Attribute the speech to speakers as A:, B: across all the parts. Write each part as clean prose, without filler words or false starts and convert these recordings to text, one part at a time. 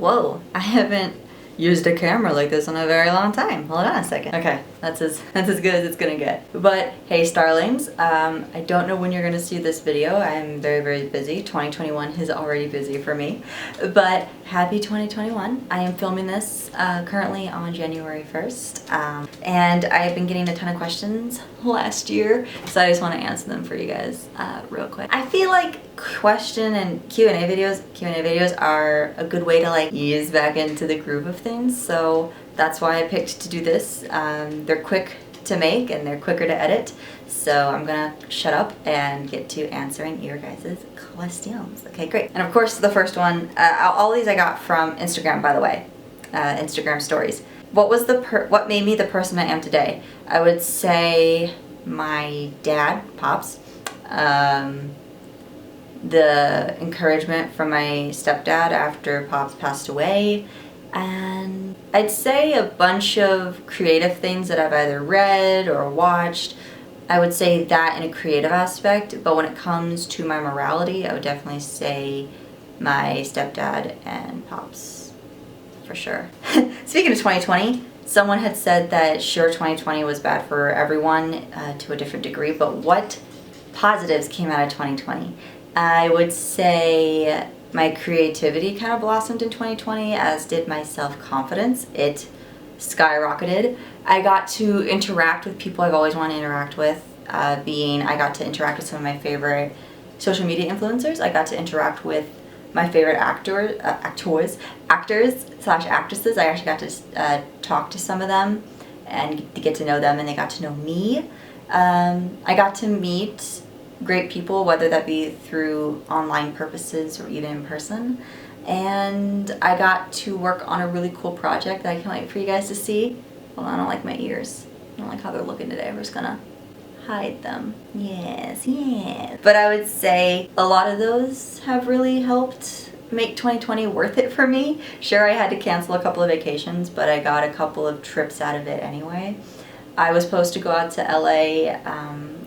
A: Whoa, I haven't used a camera like this in a very long time. Hold on a second. Okay, that's as good as it's gonna get. But hey, Starlings, I don't know when you're gonna see this video. I'm very, very busy. 2021 is already busy for me. But happy 2021. I am filming this currently on January 1st. And I've been getting a ton of questions last year, so I just want to answer them for you guys real quick. I feel like question and Q&A videos are a good way to like ease back into the groove of things, so that's why I picked to do this. They're quick to make and they're quicker to edit, so I'm gonna shut up and get to answering your guys' questions. Okay, great. And of course the first one, all these I got from Instagram, by the way, Instagram stories. What made me the person I am today? I would say my dad, Pops, the encouragement from my stepdad after Pops passed away, and I'd say a bunch of creative things that I've either read or watched. I would say that in a creative aspect, but when it comes to my morality, I would definitely say my stepdad and Pops, for sure. Speaking of 2020, someone had said that sure, 2020 was bad for everyone to a different degree, but what positives came out of 2020? I would say my creativity kind of blossomed in 2020, as did my self-confidence. It skyrocketed. I got to interact with people I've always wanted to interact with, I got to interact with some of my favorite social media influencers. I got to interact with my favorite actors/actresses. I actually got to talk to some of them and to get to know them, and they got to know me. I got to meet great people, whether that be through online purposes or even in person. And I got to work on a really cool project that I can't wait for you guys to see. Hold on, I don't like my ears. I don't like how they're looking today. I'm just gonna hide them. Yes, yes. But I would say a lot of those have really helped make 2020 worth it for me. Sure, I had to cancel a couple of vacations, but I got a couple of trips out of it anyway. I was supposed to go out to LA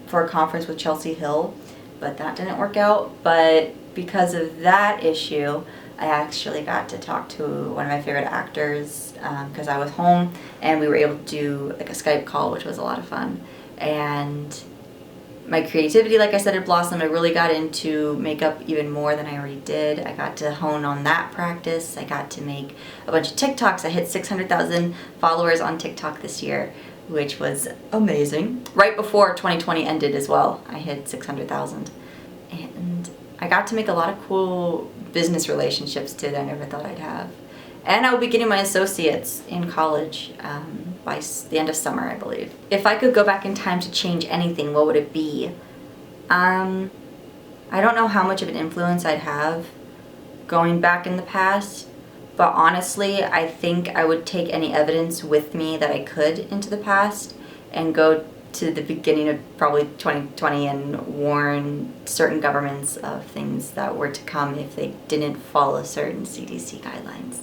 A: for a conference with Chelsea Hill, but that didn't work out. But because of that issue, I actually got to talk to one of my favorite actors because I was home, and we were able to do like a Skype call, which was a lot of fun. And my creativity, like I said, it blossomed. I really got into makeup even more than I already did. I got to hone on that practice. I got to make a bunch of TikToks. I hit 600,000 followers on TikTok this year, which was amazing. Right before 2020 ended as well, I hit 600,000. And I got to make a lot of cool business relationships too that I never thought I'd have. And I will be getting my associates in college by the end of summer, I believe. If I could go back in time to change anything, what would it be? I don't know how much of an influence I'd have going back in the past, but honestly, I think I would take any evidence with me that I could into the past and go to the beginning of probably 2020 and warn certain governments of things that were to come if they didn't follow certain CDC guidelines.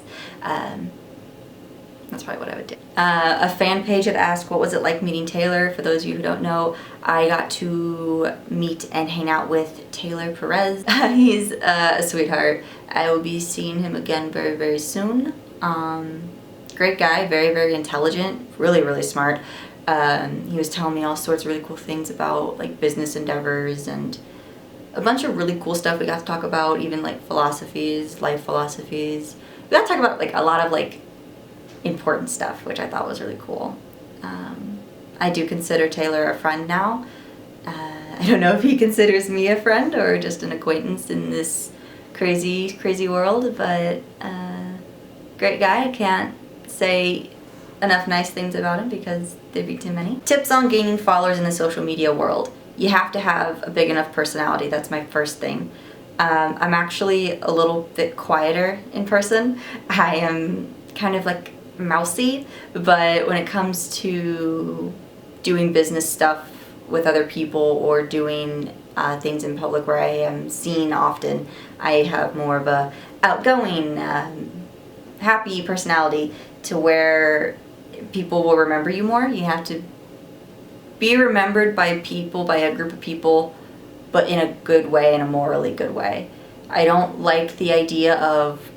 A: That's probably what I would do. A fan page had asked, what was it like meeting Taylor? For those of you who don't know, I got to meet and hang out with Taylor Perez. He's a sweetheart. I will be seeing him again very, very soon. Great guy, very, very intelligent, really, really smart. He was telling me all sorts of really cool things about like business endeavors and a bunch of really cool stuff we got to talk about, even like philosophies, life philosophies. We got to talk about like a lot of like important stuff, which I thought was really cool. I do consider Taylor a friend now. I don't know if he considers me a friend or just an acquaintance in this crazy, crazy world, but great guy. I can't say enough nice things about him because there'd be too many. Tips on gaining followers in the social media world. You have to have a big enough personality. That's my first thing. I'm actually a little bit quieter in person. I am kind of like mousy, but when it comes to doing business stuff with other people or doing things in public where I am seen often, I have more of a outgoing, happy personality to where people will remember you more. You have to be remembered by people, by a group of people, but in a good way, in a morally good way. I don't like the idea of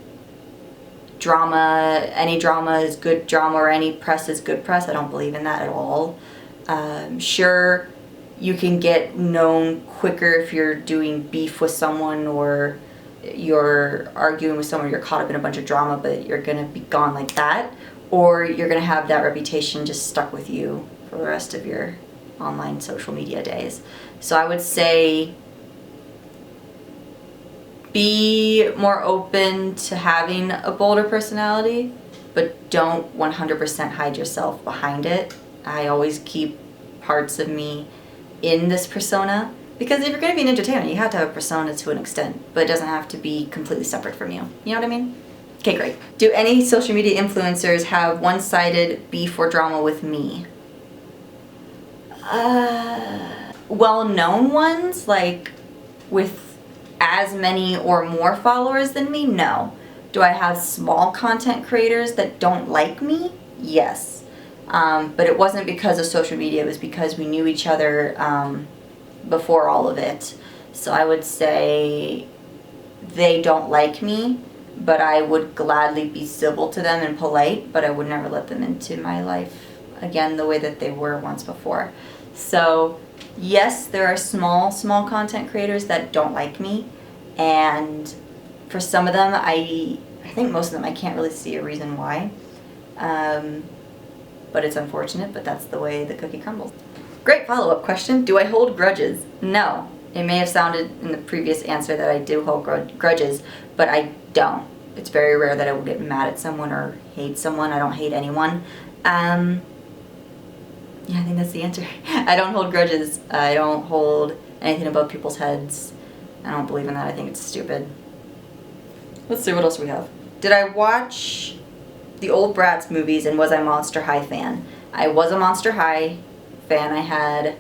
A: drama, any drama is good drama or any press is good press. I don't believe in that at all. Sure, you can get known quicker if you're doing beef with someone or you're arguing with someone, you're caught up in a bunch of drama, but you're gonna be gone like that, or you're gonna have that reputation just stuck with you for the rest of your online social media days. So I would say be more open to having a bolder personality, but don't 100% hide yourself behind it. I always keep parts of me in this persona, because if you're going to be an entertainer, you have to have a persona to an extent, but it doesn't have to be completely separate from you. You know what I mean? Okay, great. Do any social media influencers have one-sided beef or drama with me? Well-known ones, like with as many or more followers than me? No. Do I have small content creators that don't like me? Yes. But it wasn't because of social media, it was because we knew each other before all of it. So I would say they don't like me, but I would gladly be civil to them and polite, but I would never let them into my life again the way that they were once before. So yes, there are small content creators that don't like me, and for some of them, I think most of them, I can't really see a reason why. But it's unfortunate, but that's the way the cookie crumbles. Great follow-up question. Do I hold grudges? No. It may have sounded in the previous answer that I do hold grudges, but I don't. It's very rare that I will get mad at someone or hate someone. I don't hate anyone. Yeah, I think that's the answer. I don't hold grudges. I don't hold anything above people's heads. I don't believe in that. I think it's stupid. Let's see, what else we have. Did I watch the old Bratz movies, and was I a Monster High fan? I was a Monster High fan. I had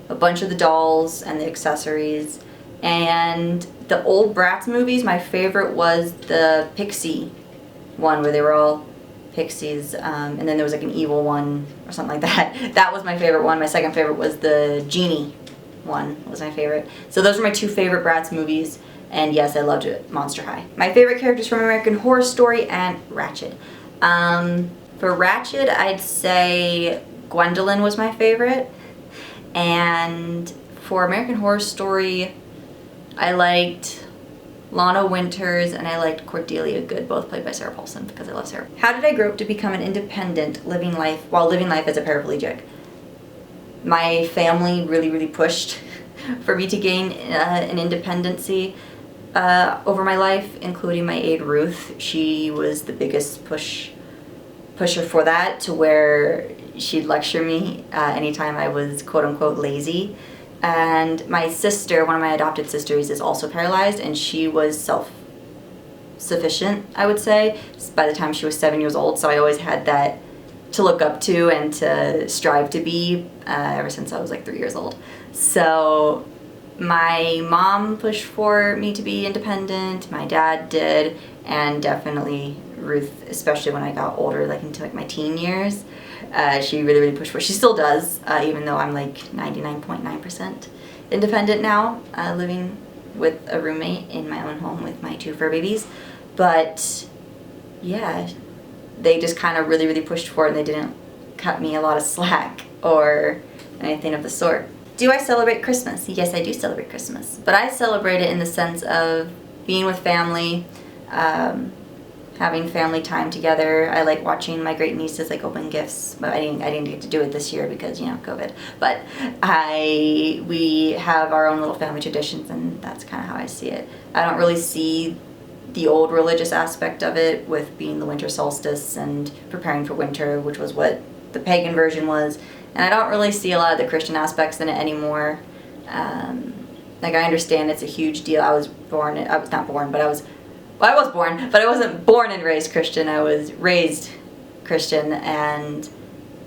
A: a bunch of the dolls and the accessories, and the old Bratz movies, my favorite was the Pixie one where they were all pixies, and then there was like an evil one or something like that. That was my favorite one. My second favorite was the Genie one, was my favorite. So those are my two favorite Bratz movies, and yes, I loved it. Monster High. My favorite characters from American Horror Story and Ratched. For Ratched, I'd say Gwendolyn was my favorite, and for American Horror Story, I liked Lana Winters and I liked Cordelia Good, both played by Sarah Paulson, because I love Sarah. How did I grow up to become an independent while living life as a paraplegic? My family really pushed for me to gain an independency over my life, including my aide Ruth. She was the biggest pusher for that, to where she'd lecture me anytime I was quote-unquote lazy. And my sister, one of my adopted sisters, is also paralyzed, and she was self-sufficient, I would say, by the time she was 7 years old. So I always had that to look up to and to strive to be ever since I was like 3 years old. So my mom pushed for me to be independent, my dad did, and definitely Ruth, especially when I got older, like into like my teen years. She really pushed for it. She still does, even though I'm like 99.9% independent now, living with a roommate in my own home with my 2 fur babies. But yeah, they just kind of really pushed for it, and they didn't cut me a lot of slack or anything of the sort. Do I celebrate Christmas? Yes, I do celebrate Christmas, but I celebrate it in the sense of being with family, having family time together. I like watching my great nieces like open gifts, but I didn't get to do it this year because, you know, COVID. But we have our own little family traditions, and that's kind of how I see it. I don't really see the old religious aspect of it with being the winter solstice and preparing for winter, which was what the pagan version was. And I don't really see a lot of the Christian aspects in it anymore. Like, I understand it's a huge deal. I was born, but I was born, but I wasn't born and raised Christian. I was raised Christian, and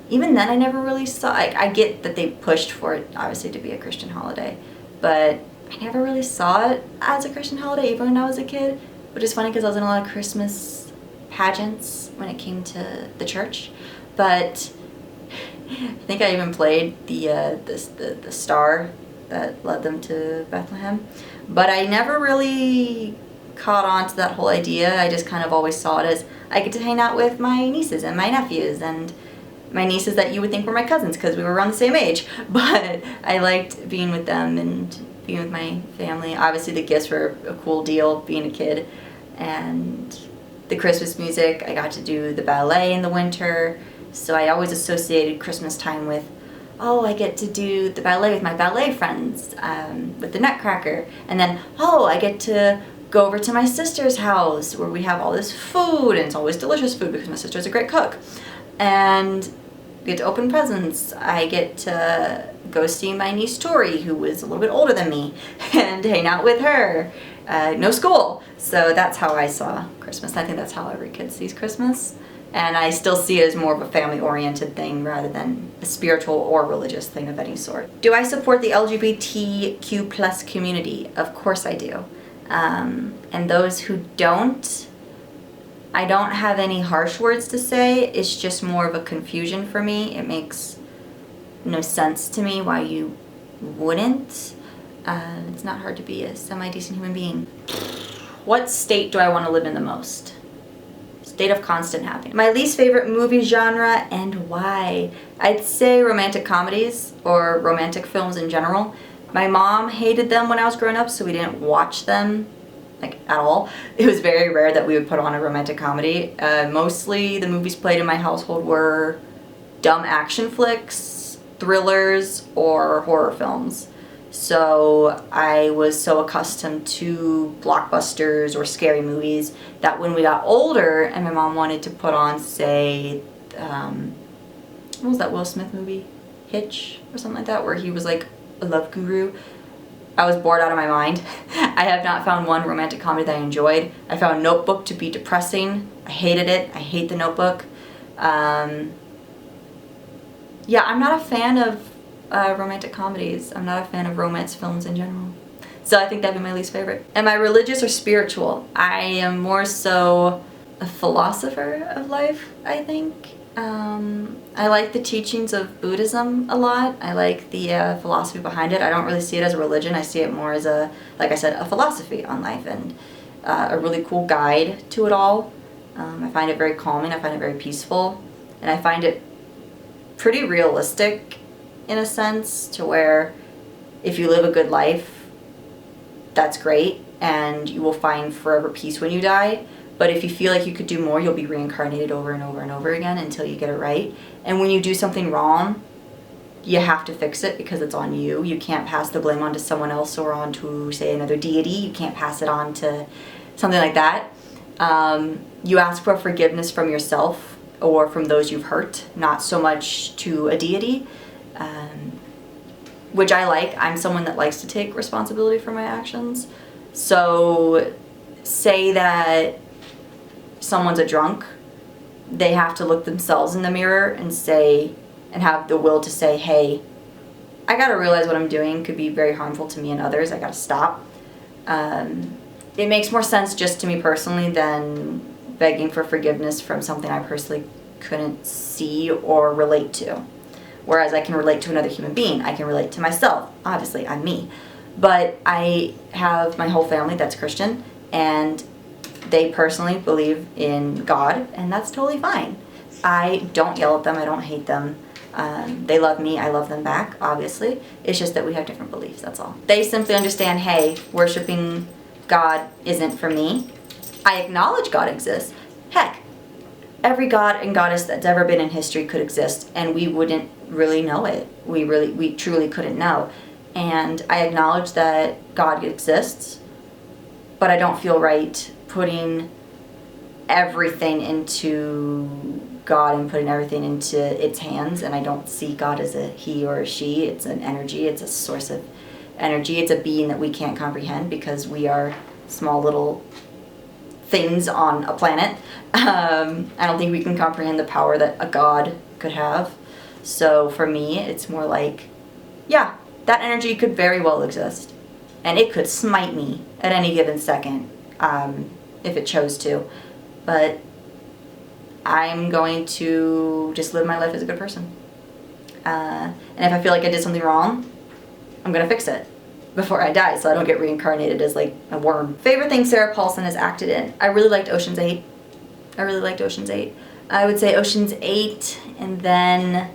A: even then I never really saw, I get that they pushed for it, obviously, to be a Christian holiday, but I never really saw it as a Christian holiday, even when I was a kid, which is funny because I was in a lot of Christmas pageants when it came to the church. But I think I even played the star that led them to Bethlehem, but I never really caught on to that whole idea. I just kind of always saw it as, I get to hang out with my nieces and my nephews and my nieces that you would think were my cousins because we were around the same age. But I liked being with them and being with my family. Obviously the gifts were a cool deal being a kid. And the Christmas music, I got to do the ballet in the winter. So I always associated Christmas time with, oh, I get to do the ballet with my ballet friends, with the Nutcracker. And then, oh, I get to go over to my sister's house where we have all this food, and it's always delicious food because my sister's a great cook. And we get to open presents. I get to go see my niece Tori, who was a little bit older than me, and hang out with her. No school. So that's how I saw Christmas. I think that's how every kid sees Christmas. And I still see it as more of a family-oriented thing rather than a spiritual or religious thing of any sort. Do I support the LGBTQ plus community? Of course I do. And those who don't, I don't have any harsh words to say. It's just more of a confusion for me. It makes no sense to me why you wouldn't. It's not hard to be a semi-decent human being. What state do I want to live in the most? State of constant happiness. My least favorite movie genre and why? I'd say romantic comedies or romantic films in general. My mom hated them when I was growing up, so we didn't watch them like at all. It was very rare that we would put on a romantic comedy. Mostly the movies played in my household were dumb action flicks, thrillers, or horror films. So I was so accustomed to blockbusters or scary movies that when we got older and my mom wanted to put on, say, what was that Will Smith movie? Hitch or something like that, where he was like a love guru. I was bored out of my mind. I have not found one romantic comedy that I enjoyed. I found Notebook to be depressing. I hated it. I hate The Notebook. Yeah, I'm not a fan of romantic comedies. I'm not a fan of romance films in general. So I think that'd be my least favorite. Am I religious or spiritual? I am more so a philosopher of life, I think. I like the teachings of Buddhism a lot. I like the philosophy behind it. I don't really see it as a religion. I see it more as a, like I said, a philosophy on life and a really cool guide to it all. I find it very calming. I find it very peaceful. And I find it pretty realistic in a sense to where if you live a good life, that's great and you will find forever peace when you die. But if you feel like you could do more, you'll be reincarnated over and over and over again until you get it right. And when you do something wrong, you have to fix it because it's on you. You can't pass the blame on to someone else or on to, say, another deity. You can't pass it on to something like that. You ask for forgiveness from yourself or from those you've hurt, not so much to a deity. Which I like. I'm someone that likes to take responsibility for my actions. So say that someone's a drunk, they have to look themselves in the mirror and say, and have the will to say, hey, I gotta realize what I'm doing could be very harmful to me and others. I gotta stop. It makes more sense just to me personally than begging for forgiveness from something I personally couldn't see or relate to. Whereas I can relate to another human being. I can relate to myself. Obviously, I'm me. But I have my whole family that's Christian, and they personally believe in God, and that's totally fine. I don't yell at them. I don't hate them. They love me. I love them back, obviously. It's just that we have different beliefs, that's all. They simply understand, hey, worshiping God isn't for me. I acknowledge God exists. Heck, every god and goddess that's ever been in history could exist, and we wouldn't really know it. We truly couldn't know. And I acknowledge that God exists, but I don't feel right putting everything into God and putting everything into its hands. And I don't see God as a he or a she. It's an energy. It's a source of energy. It's a being that we can't comprehend because we are small little things on a planet. I don't think we can comprehend the power that a god could have. So for me, it's more like, yeah, that energy could very well exist. And it could smite me at any given second if it chose to. But I'm going to just live my life as a good person. And if I feel like I did something wrong, I'm going to fix it before I die so I don't get reincarnated as like a worm. Favorite thing Sarah Paulson has acted in? I really liked Ocean's 8. I really liked Ocean's 8. I would say Ocean's 8, and then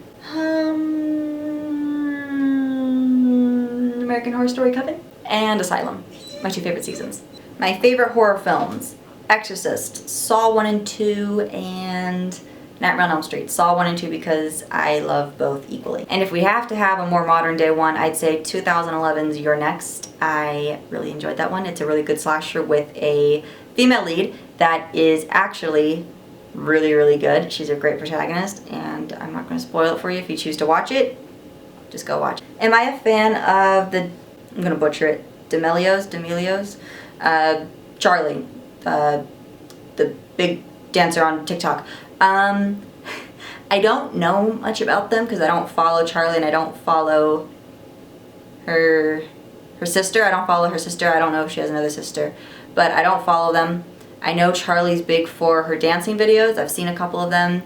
A: American Horror Story Coven and Asylum. My 2 favorite seasons. My favorite horror films: Exorcist, Saw 1 and 2, and Nightmare on Elm Street. Saw 1 and 2 because I love both equally. And if we have to have a more modern day one, I'd say 2011's You're Next. I really enjoyed that one. It's a really good slasher with a female lead that is actually really, really good. She's a great protagonist, and I'm not going to spoil it for you. If you choose to watch it, just go watch it. Am I a fan of the, I'm going to butcher it, D'Amelios? Charlie, the big dancer on TikTok. I don't know much about them because I don't follow Charlie and I don't follow her sister. I don't follow her sister. I don't know if she has another sister, but I don't follow them. I know Charlie's big for her dancing videos. I've seen a couple of them.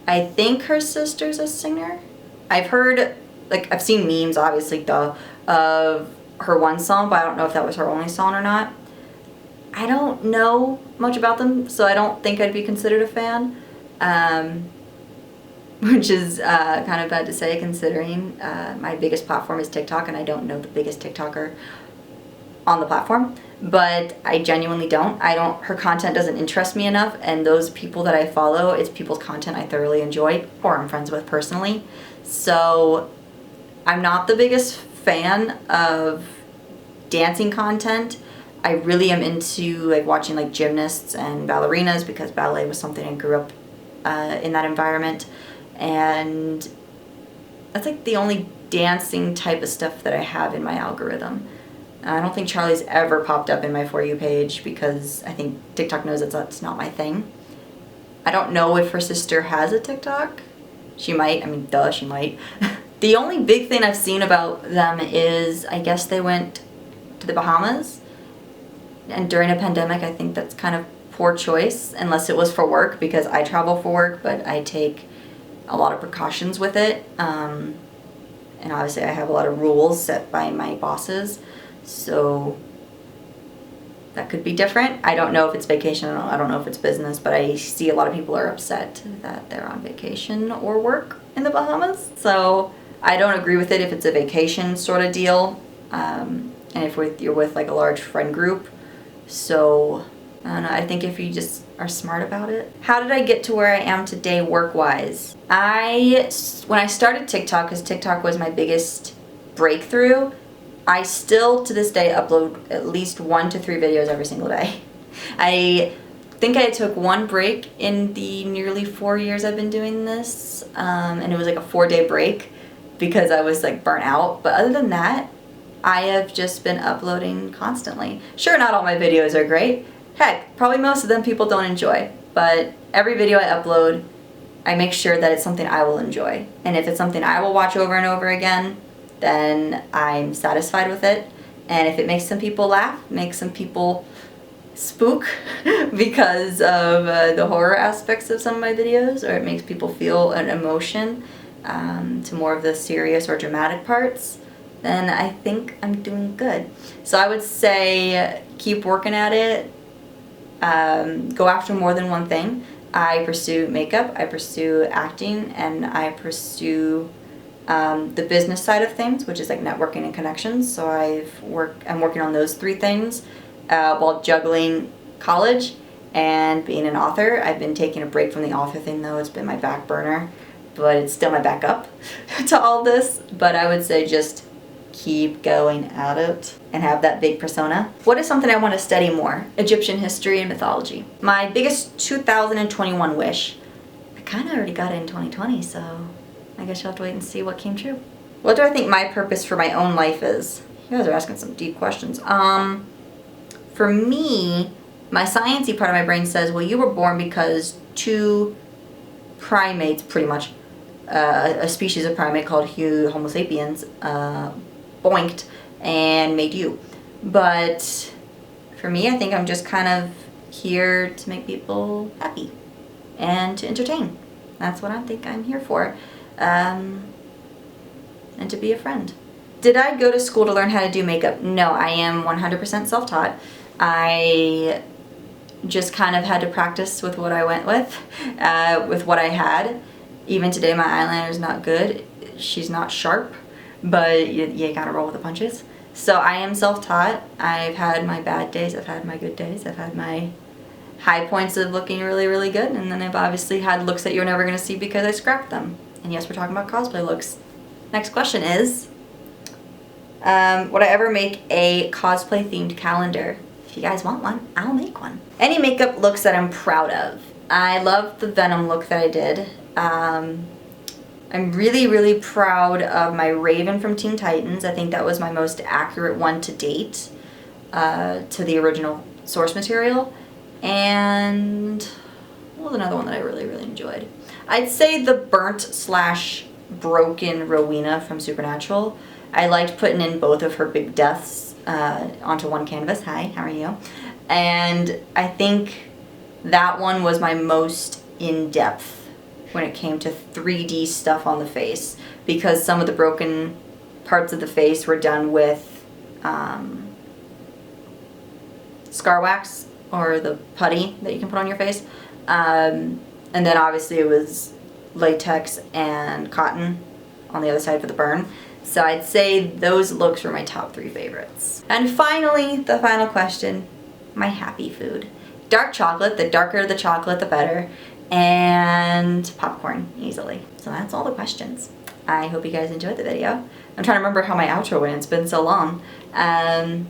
A: I think her sister's a singer. I've heard, like, I've seen memes, obviously, of her one song, but I don't know if that was her only song or not. I don't know much about them, so I don't think I'd be considered a fan, which is kind of bad to say considering my biggest platform is TikTok, and I don't know the biggest TikToker on the platform, but I genuinely don't. Her content doesn't interest me enough, and those people that I follow, it's people's content I thoroughly enjoy or I'm friends with personally. So I'm not the biggest fan of dancing content. I really am into like watching like gymnasts and ballerinas because ballet was something I grew up in that environment, and that's like the only dancing type of stuff that I have in my algorithm. I don't think Charlie's ever popped up in my For You page because I think TikTok knows that's not my thing. I don't know if her sister has a TikTok. She might. I mean, duh, she might. The only big thing I've seen about them is I guess they went to the Bahamas. And during a pandemic, I think that's kind of poor choice, unless it was for work, because I travel for work, but I take a lot of precautions with it. And obviously I have a lot of rules set by my bosses, so that could be different. I don't know if it's vacation, I don't know if it's business, but I see a lot of people are upset that they're on vacation or work in the Bahamas. So I don't agree with it if it's a vacation sort of deal, and if you're with like a large friend group. So I don't know, I think if you just are smart about it. How did I get to where I am today work-wise? When I started TikTok, because TikTok was my biggest breakthrough, I still to this day upload at least 1 to 3 videos every single day. I think I took one break in the nearly 4 years I've been doing this, and it was like a 4-day break because I was like burnt out. But other than that, I have just been uploading constantly. Sure, not all my videos are great. Heck, probably most of them people don't enjoy. But every video I upload, I make sure that it's something I will enjoy. And if it's something I will watch over and over again, then I'm satisfied with it. And if it makes some people laugh, makes some people spook because of the horror aspects of some of my videos, or it makes people feel an emotion to more of the serious or dramatic parts, then I think I'm doing good. So I would say keep working at it. Go after more than one thing. I pursue makeup, I pursue acting, and I pursue the business side of things, which is like networking and connections. So I'm working on those 3 things while juggling college and being an author. I've been taking a break from the author thing though. It's been my back burner, but it's still my backup to all this. But I would say just keep going at it and have that big persona. What is something I want to study more? Egyptian history and mythology. My biggest 2021 wish, I kind of already got it in 2020, so I guess you'll have to wait and see what came true. What do I think my purpose for my own life is? You guys are asking some deep questions. For me, my sciencey part of my brain says, well, you were born because 2 primates, pretty much, a species of primate called Homo sapiens, boinked and made you. But for me, I think I'm just kind of here to make people happy and to entertain. That's what I think I'm here for. And to be a friend. Did I go to school to learn how to do makeup? No, I am 100% self-taught. I just kind of had to practice with what I went with what I had. Even today my eyeliner is not good. She's not sharp, but you gotta roll with the punches. So I am self-taught. I've had my bad days, I've had my good days, I've had my high points of looking really, really good, and then I've obviously had looks that you're never gonna see because I scrapped them. And yes, we're talking about cosplay looks. Next question is, would I ever make a cosplay themed calendar? If you guys want one, I'll make one. Any makeup looks that I'm proud of. I love the Venom look that I did. I'm really, really proud of my Raven from Teen Titans. I think that was my most accurate one to date, to the original source material. And what was another one that I really, really enjoyed? I'd say the burnt/broken Rowena from Supernatural. I liked putting in both of her big deaths onto one canvas. Hi, how are you? And I think that one was my most in-depth when it came to 3D stuff on the face, because some of the broken parts of the face were done with scar wax, or the putty that you can put on your face. And then obviously it was latex and cotton on the other side for the burn. So I'd say those looks were my top 3 favorites. And finally, the final question, my happy food. Dark chocolate, the darker the chocolate the better, and popcorn, easily. So that's all the questions. I hope you guys enjoyed the video. I'm trying to remember how my outro went, it's been so long. All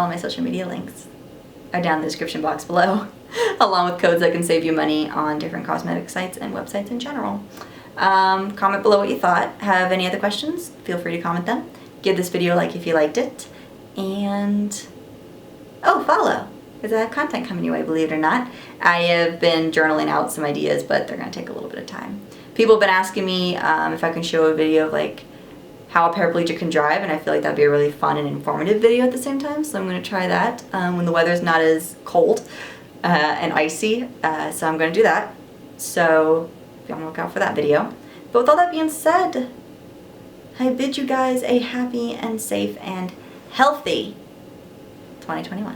A: my social media links are down in the description box below, along with codes that can save you money on different cosmetic sites and websites in general. Comment below what you thought. Have any other questions? Feel free to comment them. Give this video a like if you liked it. And, oh, follow. Because I have content coming your way, believe it or not. I have been journaling out some ideas, but they're going to take a little bit of time. People have been asking me if I can show a video of like how a paraplegic can drive, and I feel like that'd be a really fun and informative video at the same time, so I'm going to try that when the weather's not as cold and icy, so I'm going to do that. So if you want to look out for that video. But with all that being said, I bid you guys a happy and safe and healthy 2021.